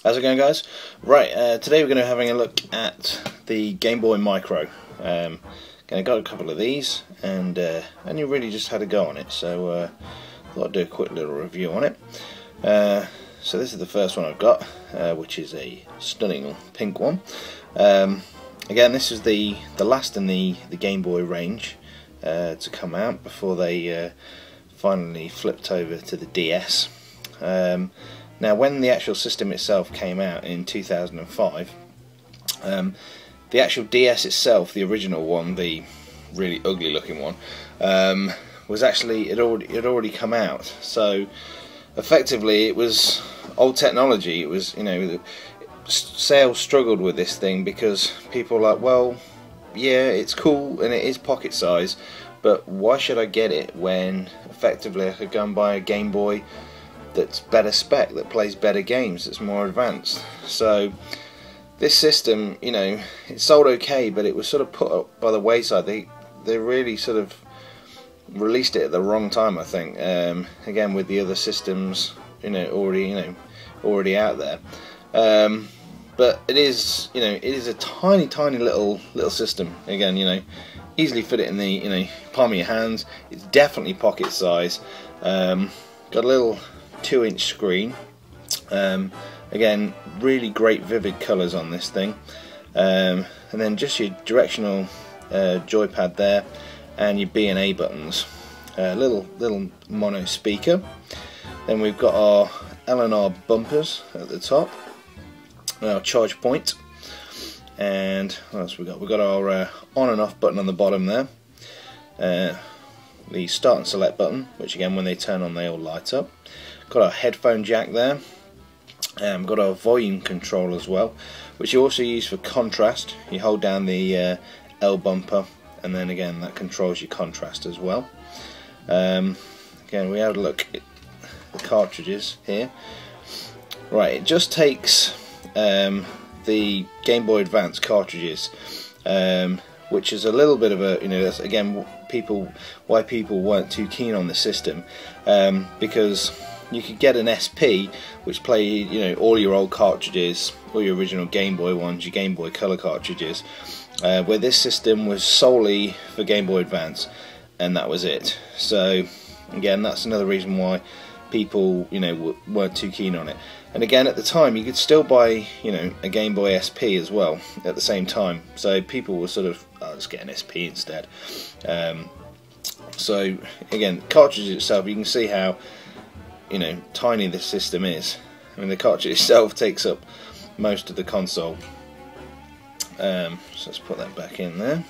How's it going, guys? Right, today we're going to be having a look at the Gameboy Micro. I got a couple of these and only really just had a go on it, so thought I'd do a quick little review on it. So this is the first one I've got, which is a stunning pink one. Again, this is the last in the Game Boy range to come out before they finally flipped over to the DS. Now, when the actual system itself came out in 2005, the actual DS itself, the original one, the really ugly looking one, was actually, it had already come out. So effectively it was old technology. It was, you know, sales struggled with this thing because people were like, well, yeah, it's cool and it is pocket size, but why should I get it when effectively I could go and buy a Game Boy that's better spec, that plays better games, that's more advanced? So this system, you know, it sold okay, but it was sort of put up by the wayside. They really sort of released it at the wrong time, I think. Again, with the other systems, already out there. But it is, it is a tiny little system. Again, easily fit it in the palm of your hands. It's definitely pocket size. Got a little 2-inch screen. Again, really great vivid colours on this thing, and then just your directional joypad there, and your B and A buttons. Little mono speaker. Then we've got our L&R bumpers at the top, our charge point, and what else we got? We've got our on and off button on the bottom there. The start and select button, which again, when they turn on, they all light up. Got our headphone jack there. Got our volume control as well, which you also use for contrast. You hold down the L bumper, and then again that controls your contrast as well. Again, we had a look at the cartridges here. Right, it just takes the Game Boy Advance cartridges, which is a little bit of a, that's again why people weren't too keen on the system, because you could get an SP which played, all your old cartridges, all your original Game Boy ones, your Game Boy Color cartridges, where this system was solely for Game Boy Advance, and that was it. So again, that's another reason why people, weren't too keen on it. And again, at the time, you could still buy, a Game Boy SP as well at the same time. So people were sort of, I'll just get an SP instead. So again, the cartridge itself, you can see how tiny this system is. I mean, the cartridge itself takes up most of the console. So let's put that back in there.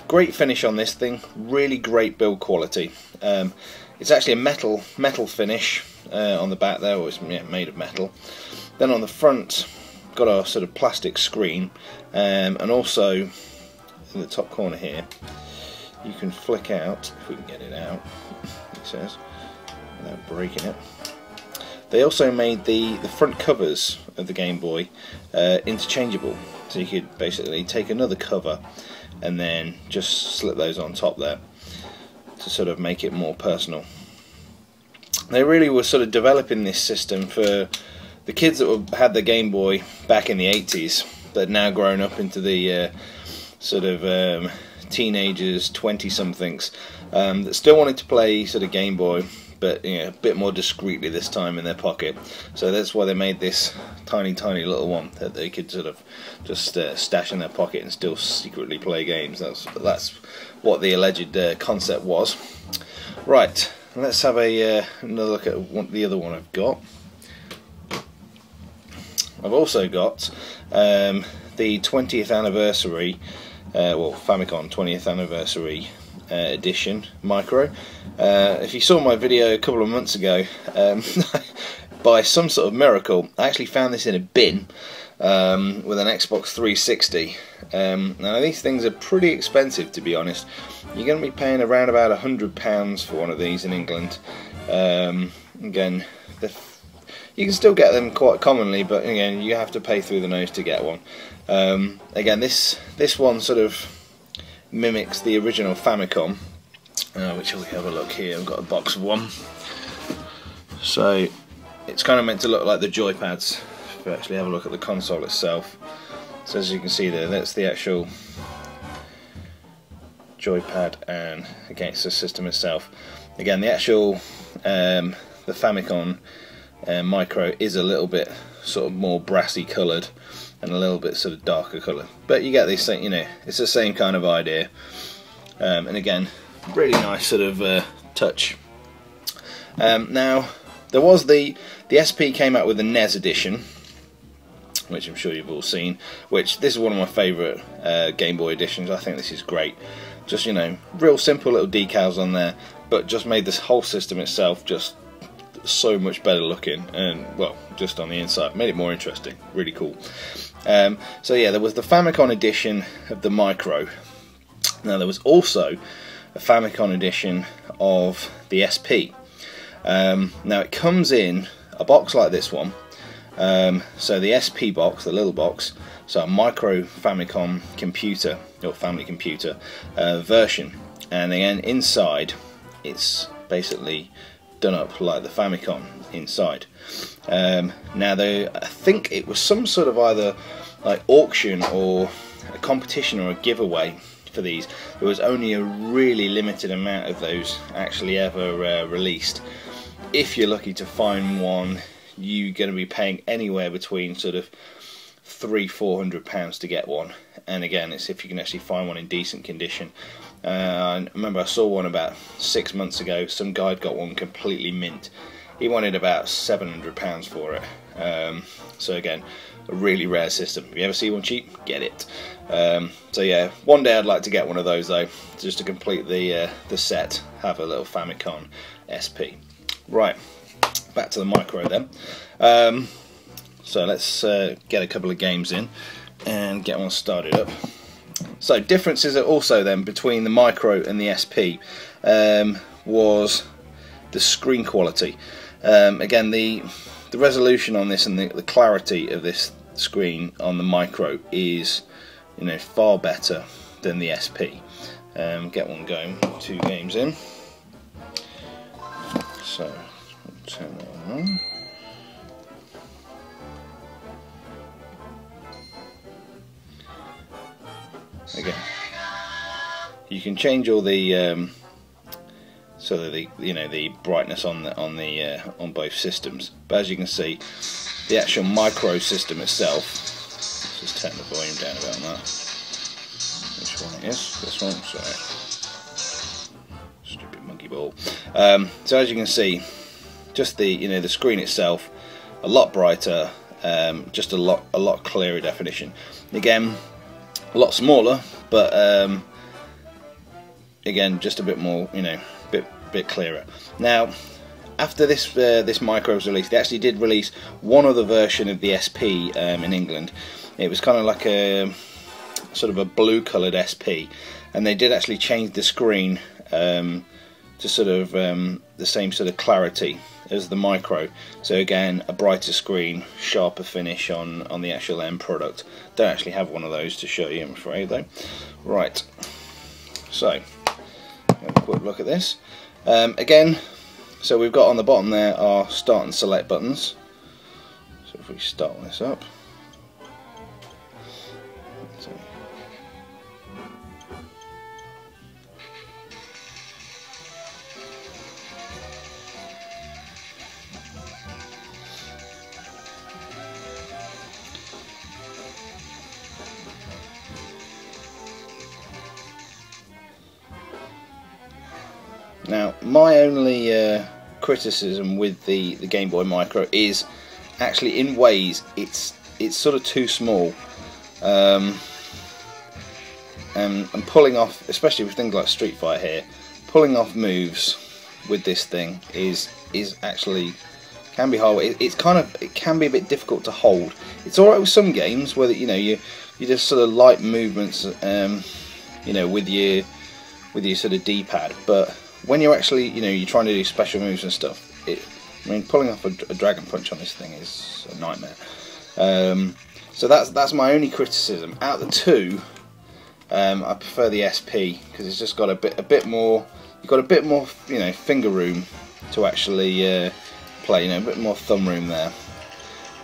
Great finish on this thing, really great build quality. It's actually a metal finish on the back there, or it's made of metal. Then on the front, got our sort of plastic screen, and also in the top corner here, you can flick out, if we can get it out, it says, without breaking it. They also made the front covers of the Game Boy interchangeable, so you could basically take another cover and then just slip those on top there to sort of make it more personal. They really were sort of developing this system for the kids that had the Game Boy back in the 80s, that had now grown up into the sort of teenagers, 20-somethings, that still wanted to play sort of Game Boy, but a bit more discreetly this time in their pocket. So that's why they made this tiny little one that they could sort of just stash in their pocket and still secretly play games. That's what the alleged concept was. Right, let's have another look at the other one I've got. I've also got the 20th anniversary, well, Famicom 20th anniversary edition Micro. If you saw my video a couple of months ago, by some sort of miracle, I actually found this in a bin with an Xbox 360. Now these things are pretty expensive, to be honest. You're going to be paying around about £100 for one of these in England. Again, you can still get them quite commonly, but again, you have to pay through the nose to get one. Again, this one sort of mimics the original Famicom, which we have a look here. I've got a box of one. So it's kind of meant to look like the joypads. If we actually have a look at the console itself, so as you can see there, that's the actual joypad, and against the system itself. Again, the actual the Famicom Micro is a little bit sort of more brassy coloured and a little bit sort of darker colour, but you get this thing, you know, it's the same kind of idea. And again, really nice sort of touch. Now there was the SP came out with the NES edition, which I'm sure you've all seen, which this is one of my favourite Game Boy editions. I think this is great. Just, you know, real simple little decals on there, but just made this whole system itself just so much better looking, and well, just on the inside made it more interesting. Really cool. So yeah, there was the Famicom edition of the Micro. Now there was also a Famicom edition of the SP. Now it comes in a box like this one. So the SP box, the little box, so a Micro Famicom computer, or family computer version, and again inside it's basically done up like the Famicom inside. Now I think it was some sort of either like auction or a competition or a giveaway for these. There was only a really limited amount of those actually ever released. If you're lucky to find one, you're going to be paying anywhere between sort of £300–400 to get one, and again, it's if you can actually find one in decent condition. I remember I saw one about 6 months ago. Some guy got one completely mint. He wanted about £700 for it. So again, a really rare system. If you ever see one cheap, get it. So yeah, one day I'd like to get one of those though, just to complete the set. Have a little Famicom SP. Right, back to the Micro then. So let's get a couple of games in and get one started up. So differences are also then between the Micro and the SP was the screen quality. Again, the resolution on this and the clarity of this screen on the Micro is, you know, far better than the SP. Get one going, 2 games in. So turn that on. Again, you can change all the so that the brightness on both systems. But as you can see, the actual Micro system itself. Let's just turn the volume down about that. Which one it is? This one. Sorry, stupid monkey ball. So as you can see, just the screen itself, a lot brighter, just a lot clearer definition. Again, a lot smaller, but again, just a bit more, bit clearer. Now, after this Micro was released, they actually did release one other version of the SP in England. It was kind of like a sort of a blue coloured SP, and they did actually change the screen to sort of the same sort of clarity as the Micro. So again, a brighter screen, sharper finish on the actual end product. Don't actually have one of those to show you, I'm afraid, though. Right, so have a quick look at this. Again, so we've got on the bottom there our start and select buttons. So if we start this up, so now, my only criticism with the Game Boy Micro is actually, in ways, it's sort of too small, and pulling off, especially with things like Street Fighter here, pulling off moves with this thing is actually can be hard. It can be a bit difficult to hold. It's alright with some games where you just sort of light movements, with your sort of D-pad, but when you're actually, you're trying to do special moves and stuff, pulling off a dragon punch on this thing is a nightmare. So that's my only criticism. Out of the two, I prefer the SP because it's just got a bit more. You've got a bit more, finger room to actually play, you know, a bit more thumb room there.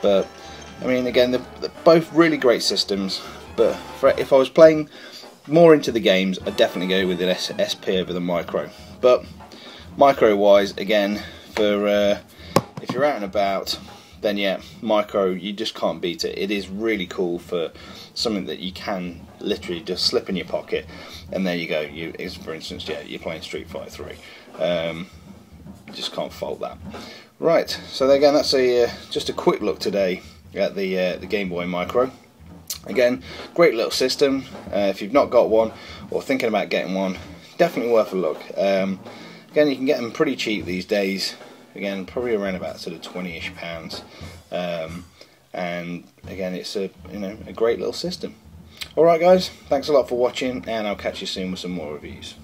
But I mean, again, they're both really great systems. But if I was playing more into the games, I'd definitely go with the SP over the Micro. But Micro wise, again, for if you're out and about, then yeah, Micro, you just can't beat it. It is really cool for something that you can literally just slip in your pocket, and there you go. For instance, yeah, you're playing Street Fighter 3. Just can't fault that. Right, so again, that's just a quick look today at the Gameboy Micro. Again, great little system. If you've not got one or thinking about getting one, definitely worth a look. Again, you can get them pretty cheap these days. Again, probably around about sort of £20-ish. And again, it's a great little system. Alright guys, thanks a lot for watching, and I'll catch you soon with some more reviews.